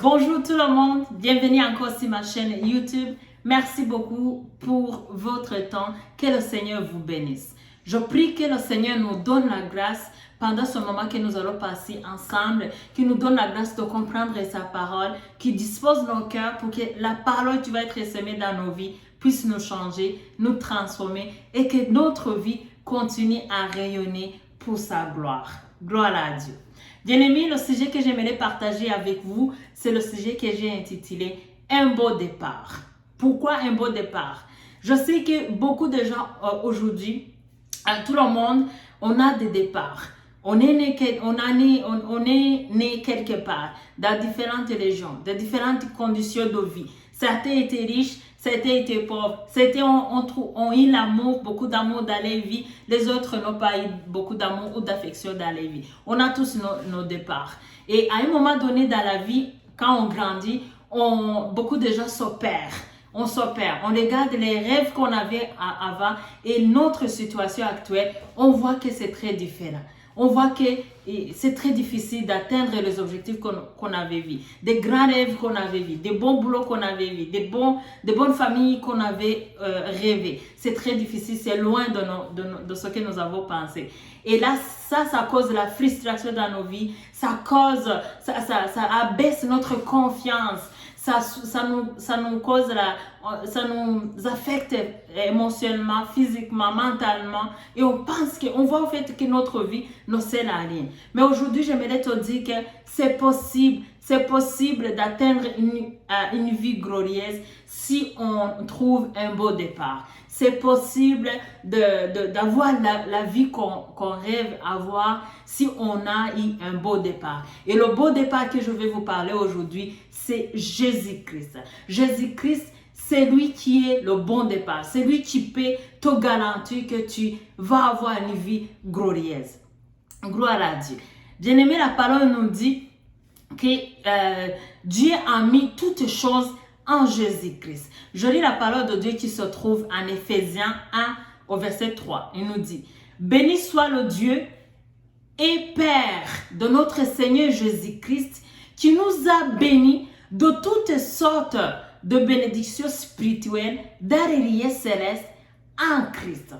Bonjour tout le monde, bienvenue encore sur ma chaîne YouTube. Merci beaucoup pour votre temps. Que le Seigneur vous bénisse. Je prie que le Seigneur nous donne la grâce pendant ce moment que nous allons passer ensemble, qu'il nous donne la grâce de comprendre sa parole, qu'il dispose nos cœurs pour que la parole qui va être semée dans nos vies puisse nous changer, nous transformer et que notre vie continue à rayonner pour sa gloire. Gloire à Dieu. Bien-aimés, le sujet que j'aimerais partager avec vous, c'est le sujet que j'ai intitulé « Un beau départ ». Pourquoi un beau départ? Je sais que beaucoup de gens aujourd'hui, à tout le monde, on a des départs. On est né quelque part, dans différentes régions, dans différentes conditions de vie. Certains étaient riches, certains étaient pauvres, certains ont eu l'amour, beaucoup d'amour dans leur vie, les autres n'ont pas eu beaucoup d'amour ou d'affection dans leur vie. On a tous nos départs. Et à un moment donné dans la vie, quand on grandit, beaucoup de gens s'opèrent. On s'opère, on regarde les rêves qu'on avait avant et notre situation actuelle, on voit que c'est très différent. On voit que c'est très difficile d'atteindre les objectifs qu'on avait vus, des grands rêves qu'on avait vus, des bons boulots qu'on avait vus, des bonnes familles qu'on avait rêvé. C'est très difficile, c'est loin de ce que nous avons pensé. Et là, ça cause la frustration dans nos vies, ça abaisse notre confiance. Ça nous affecte émotionnellement, physiquement, mentalement. Et on voit au fait que notre vie ne sert à rien. Mais aujourd'hui, j'aimerais te dire que c'est possible d'atteindre une vie glorieuse si on trouve un beau départ. C'est possible d'avoir la vie qu'on rêve avoir si on a eu un beau départ. Et le beau départ que je vais vous parler aujourd'hui, c'est Jésus-Christ. Jésus-Christ, c'est lui qui est le bon départ. C'est lui qui peut te garantir que tu vas avoir une vie glorieuse. Gloire à Dieu. Bien-aimé, la parole nous dit que Dieu a mis toutes choses en Jésus-Christ. Je lis la parole de Dieu qui se trouve en Éphésiens 1 au verset 3. Il nous dit: béni soit le Dieu et Père de notre Seigneur Jésus-Christ, qui nous a bénis de toutes sortes de bénédictions spirituelles dans les lieux célestes en Christ.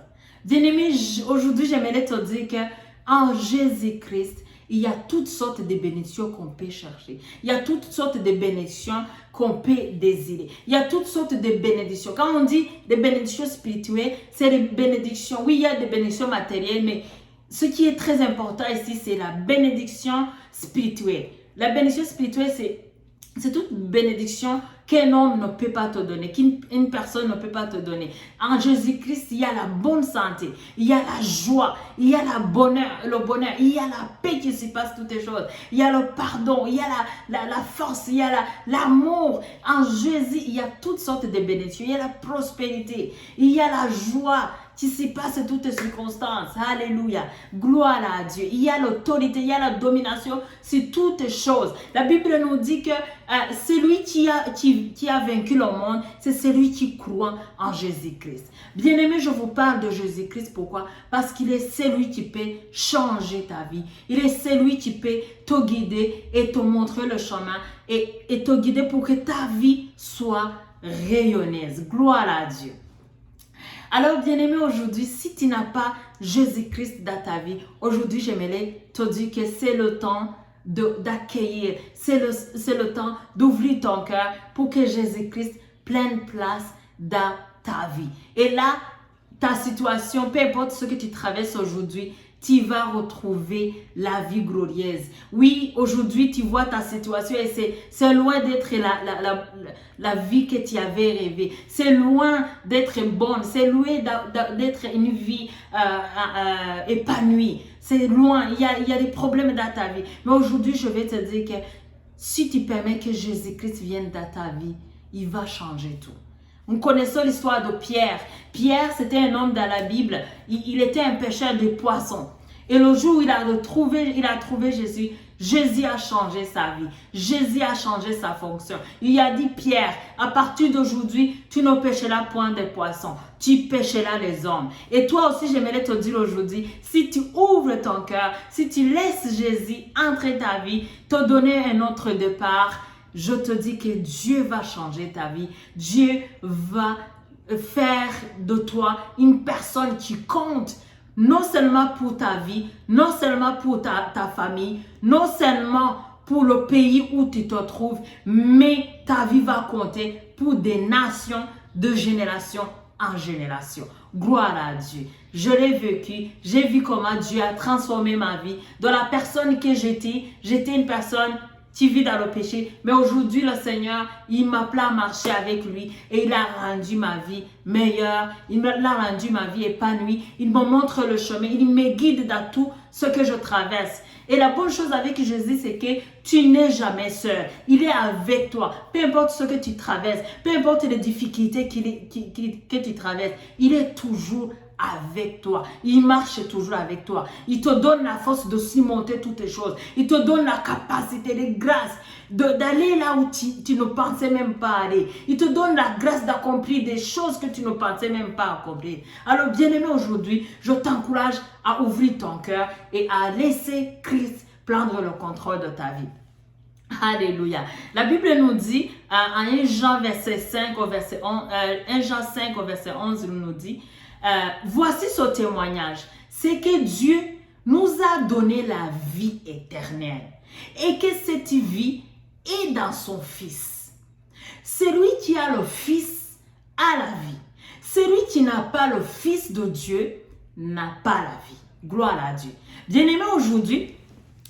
Bien-aimé, aujourd'hui j'aimerais te dire qu'en Jésus-Christ, il y a toutes sortes de bénédictions qu'on peut chercher. Il y a toutes sortes de bénédictions qu'on peut désirer. Il y a toutes sortes de bénédictions. Quand on dit des bénédictions spirituelles, c'est des bénédictions. Oui, il y a des bénédictions matérielles, mais ce qui est très important ici, c'est la bénédiction spirituelle. La bénédiction spirituelle, c'est toute bénédiction qu'un homme ne peut pas te donner, qu'une personne ne peut pas te donner. En Jésus-Christ, il y a la bonne santé, il y a la joie, il y a le bonheur, il y a la paix qui se passe toutes les choses, il y a le pardon, il y a la force, il y a l'amour. En Jésus, il y a toutes sortes de bénédictions, il y a la prospérité, il y a la joie qui se passe toutes les circonstances. Alléluia. Gloire à Dieu. Il y a l'autorité, il y a la domination sur toutes les choses. La Bible nous dit que celui qui a vaincu le monde, c'est celui qui croit en Jésus-Christ. Bien-aimé, je vous parle de Jésus-Christ. Pourquoi? Parce qu'il est celui qui peut changer ta vie. Il est celui qui peut te guider et te montrer le chemin et te guider pour que ta vie soit rayonneuse. Gloire à Dieu. Alors, bien-aimé, aujourd'hui, si tu n'as pas Jésus-Christ dans ta vie, aujourd'hui, j'aimerais te dire que c'est le temps d'accueillir, c'est le temps d'ouvrir ton cœur pour que Jésus-Christ prenne place dans ta vie. Et là, ta situation, peu importe ce que tu traverses aujourd'hui, tu vas retrouver la vie glorieuse. Oui, aujourd'hui, tu vois ta situation et c'est loin d'être la vie que tu avais rêvée. C'est loin d'être bonne. C'est loin d'être une vie épanouie. C'est loin. Il y a des problèmes dans ta vie. Mais aujourd'hui, je vais te dire que si tu permets que Jésus-Christ vienne dans ta vie, il va changer tout. Nous connaissons l'histoire de Pierre. Pierre, c'était un homme dans la Bible. Il était un pêcheur de poissons. Et le jour où il a trouvé Jésus, Jésus a changé sa vie. Jésus a changé sa fonction. Il a dit, Pierre, à partir d'aujourd'hui, tu ne pêcheras point des poissons. Tu pêcheras les hommes. Et toi aussi, j'aimerais te dire aujourd'hui, si tu ouvres ton cœur, si tu laisses Jésus entrer ta vie, te donner un autre départ, je te dis que Dieu va changer ta vie. Dieu va faire de toi une personne qui compte, non seulement pour ta vie, non seulement pour ta famille, non seulement pour le pays où tu te trouves, mais ta vie va compter pour des nations de génération en génération. Gloire à Dieu. Je l'ai vécu, j'ai vu comment Dieu a transformé ma vie. De la personne que j'étais une personne qui vit dans le péché, mais aujourd'hui le Seigneur, il m'appelle à marcher avec lui et il a rendu ma vie meilleure, il a rendu ma vie épanouie, il me montre le chemin, il me guide dans tout ce que je traverse. Et la bonne chose avec Jésus, c'est que tu n'es jamais seul. Il est avec toi. Peu importe ce que tu traverses, peu importe les difficultés que tu traverses, il est toujours avec toi. Il marche toujours avec toi. Il te donne la force de surmonter toutes les choses. Il te donne la capacité, les grâces d'aller là où tu ne pensais même pas aller. Il te donne la grâce d'accomplir des choses que tu ne pensais même pas accomplir. Alors, bien-aimé, aujourd'hui, je t'encourage à ouvrir ton cœur et à laisser Christ prendre le contrôle de ta vie. Alléluia. La Bible nous dit, en 1 Jean verset 5 au verset 11, 1 Jean 5 au verset 11, il nous dit, voici ce témoignage, c'est que Dieu nous a donné la vie éternelle et que cette vie est dans son Fils. Celui qui a le Fils a la vie. Celui qui n'a pas le Fils de Dieu n'a pas la vie. Gloire à Dieu. Bien-aimés, aujourd'hui,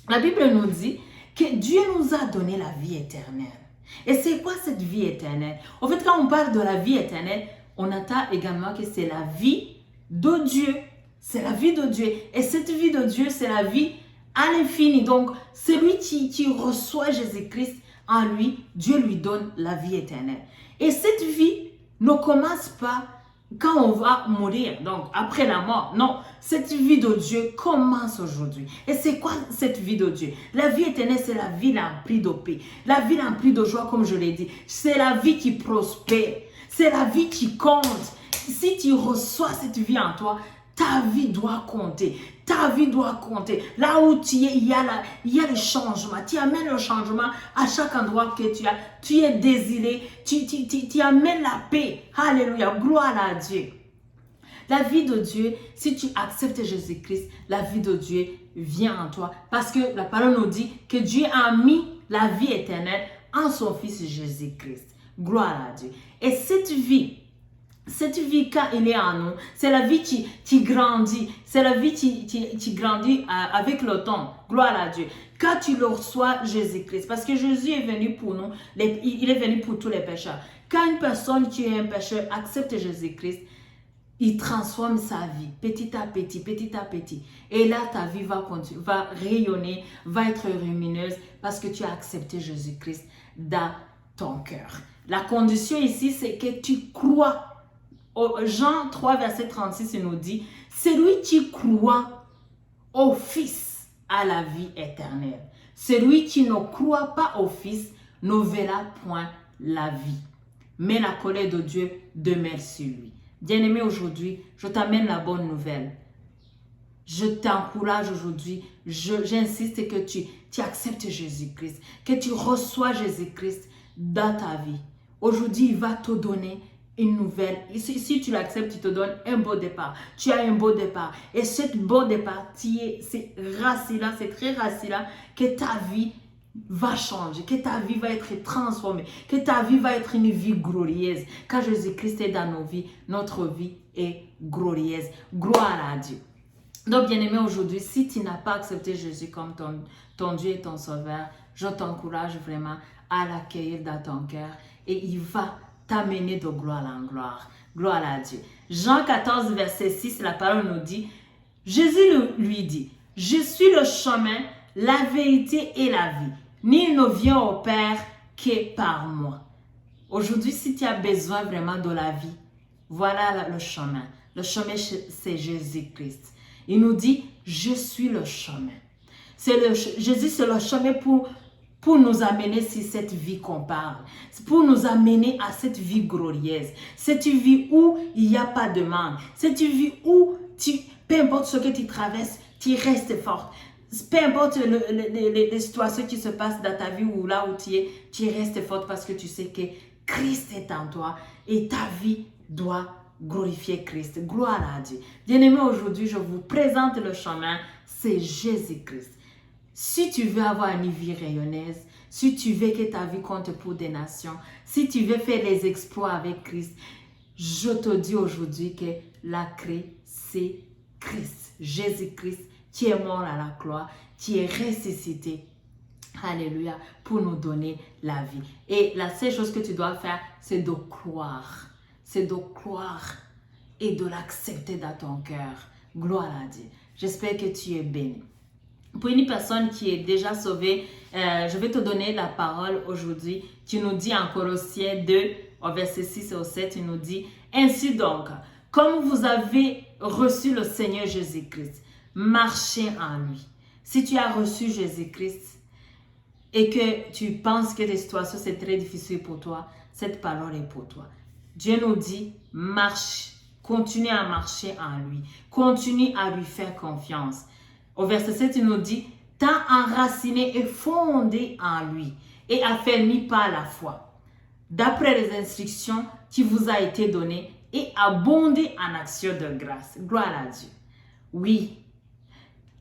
la Bible nous dit que Dieu nous a donné la vie éternelle. Et c'est quoi cette vie éternelle? En fait, quand on parle de la vie éternelle, on entend également que c'est la vie de Dieu. C'est la vie de Dieu. Et cette vie de Dieu, c'est la vie à l'infini. Donc, celui qui reçoit Jésus-Christ en lui, Dieu lui donne la vie éternelle. Et cette vie ne commence pas quand on va mourir, donc après la mort. Non, cette vie de Dieu commence aujourd'hui. Et c'est quoi cette vie de Dieu? La vie éternelle, c'est la vie remplie de paix. La vie remplie de joie, comme je l'ai dit. C'est la vie qui prospère. C'est la vie qui compte. Si tu reçois cette vie en toi, ta vie doit compter. Ta vie doit compter. Là où tu es, il y a le changement. Tu amènes le changement à chaque endroit que tu as. Tu es désiré. Tu amènes la paix. Alléluia. Gloire à Dieu. La vie de Dieu, si tu acceptes Jésus-Christ, la vie de Dieu vient en toi. Parce que la parole nous dit que Dieu a mis la vie éternelle en son Fils Jésus-Christ. Gloire à Dieu. Et cette vie, quand il est en nous, c'est la vie qui grandit. C'est la vie qui grandit avec le temps. Gloire à Dieu. Quand tu le reçois, Jésus-Christ, parce que Jésus est venu pour nous, il est venu pour tous les pécheurs. Quand une personne qui est un pécheur accepte Jésus-Christ, il transforme sa vie petit à petit, petit à petit. Et là, ta vie va rayonner, va être lumineuse parce que tu as accepté Jésus-Christ dans ton cœur. La condition ici, c'est que tu crois. Jean 3, verset 36, il nous dit, celui qui croit au Fils a la vie éternelle. Celui qui ne croit pas au Fils ne verra point la vie. Mais la colère de Dieu demeure sur lui. Bien-aimé, aujourd'hui, je t'amène la bonne nouvelle. Je t'encourage aujourd'hui, j'insiste que tu acceptes Jésus-Christ, que tu reçois Jésus-Christ dans ta vie. Aujourd'hui, il va te donner une nouvelle. Si tu l'acceptes, il te donne un beau départ. Tu as un beau départ. Et ce beau départ, c'est rassurant, c'est très rassurant que ta vie va changer, que ta vie va être transformée, que ta vie va être une vie glorieuse. Quand Jésus-Christ est dans nos vies, notre vie est glorieuse. Gloire à Dieu. Donc, bien-aimé, aujourd'hui, si tu n'as pas accepté Jésus comme ton Dieu et ton Sauveur, je t'encourage vraiment à l'accueillir dans ton cœur et il va t'amener de gloire en gloire. Gloire à Dieu. Jean 14, verset 6, la parole nous dit, Jésus lui dit, « Je suis le chemin, la vérité et la vie. Nul ne vient au Père que par moi. » Aujourd'hui, si tu as besoin vraiment de la vie, voilà le chemin. Le chemin, c'est Jésus-Christ. Il nous dit, « Je suis le chemin. » Jésus, c'est le chemin pour nous amener sur cette vie qu'on parle. Pour nous amener à cette vie glorieuse. Cette vie où il n'y a pas de manque. Cette vie où, peu importe ce que tu traverses, tu restes fort. peu importe les situations qui se passent dans ta vie ou là où tu restes forte parce que tu sais que Christ est en toi et ta vie doit glorifier Christ. Gloire à Dieu. Bien-aimés, aujourd'hui, je vous présente le chemin, c'est Jésus-Christ. Si tu veux avoir une vie rayonneuse, si tu veux que ta vie compte pour des nations, si tu veux faire des exploits avec Christ, je te dis aujourd'hui que la clé, c'est Christ, Jésus-Christ, qui est mort à la croix, qui est ressuscité. Alléluia, pour nous donner la vie. Et la seule chose que tu dois faire, c'est de croire. C'est de croire et de l'accepter dans ton cœur. Gloire à Dieu. J'espère que tu es béni. Pour une personne qui est déjà sauvée, je vais te donner la parole aujourd'hui qui nous dit en Colossiens 2, au verset 6 et au 7, il nous dit « Ainsi donc, comme vous avez reçu le Seigneur Jésus-Christ, marchez en lui. » Si tu as reçu Jésus-Christ et que tu penses que les situations c'est très difficile pour toi, cette parole est pour toi. Dieu nous dit « Marche, continue à marcher en lui, continue à lui faire confiance. » Au verset 7, il nous dit « Tant enraciné et fondé en lui et affermi par la foi, d'après les instructions qui vous a été données et abondé en actions de grâce. » Gloire à Dieu. Oui,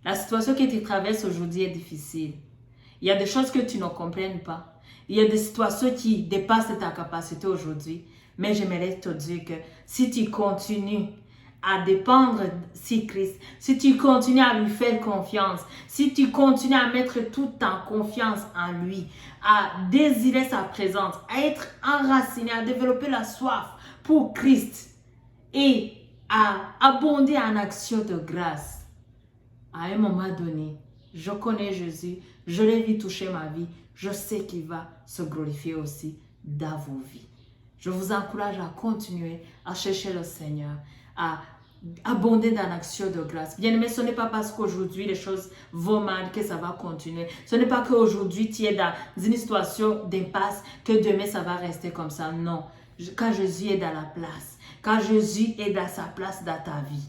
la situation que tu traverses aujourd'hui est difficile. Il y a des choses que tu ne comprends pas. Il y a des situations qui dépassent ta capacité aujourd'hui. Mais j'aimerais te dire que si tu continues à dépendre de Christ, si tu continues à lui faire confiance, si tu continues à mettre toute ta confiance en lui, à désirer sa présence, à être enraciné, à développer la soif pour Christ et à abonder en actions de grâce, à un moment donné, je connais Jésus, je l'ai vu toucher ma vie, je sais qu'il va se glorifier aussi dans vos vies. Je vous encourage à continuer à chercher le Seigneur, à abonder dans l'action de grâce. Bien aimé, ce n'est pas parce qu'aujourd'hui les choses vont mal que ça va continuer. Ce n'est pas qu'aujourd'hui tu es dans une situation d'impasse que demain ça va rester comme ça. Non. Quand Jésus est dans la place, quand Jésus est dans sa place dans ta vie,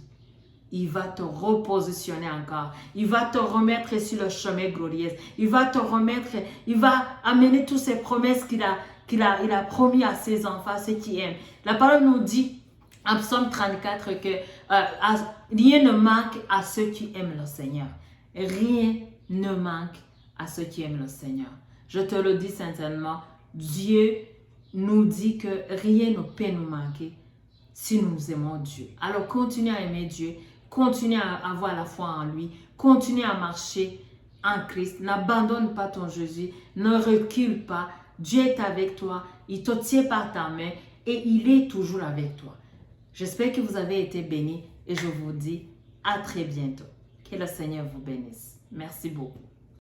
il va te repositionner encore. Il va te remettre sur le chemin glorieux. Il va te remettre, il va amener toutes ces promesses qu'il a promis à ses enfants, ceux qui aiment. La parole nous dit, en Psaume 34, que rien ne manque à ceux qui aiment le Seigneur. Rien ne manque à ceux qui aiment le Seigneur. Je te le dis sincèrement, Dieu nous dit que rien ne peut nous manquer si nous aimons Dieu. Alors continue à aimer Dieu, continue à avoir la foi en lui, continue à marcher en Christ. N'abandonne pas ton Jésus, ne recule pas. Dieu est avec toi, il te tient par ta main et il est toujours avec toi. J'espère que vous avez été bénis et je vous dis à très bientôt. Que le Seigneur vous bénisse. Merci beaucoup.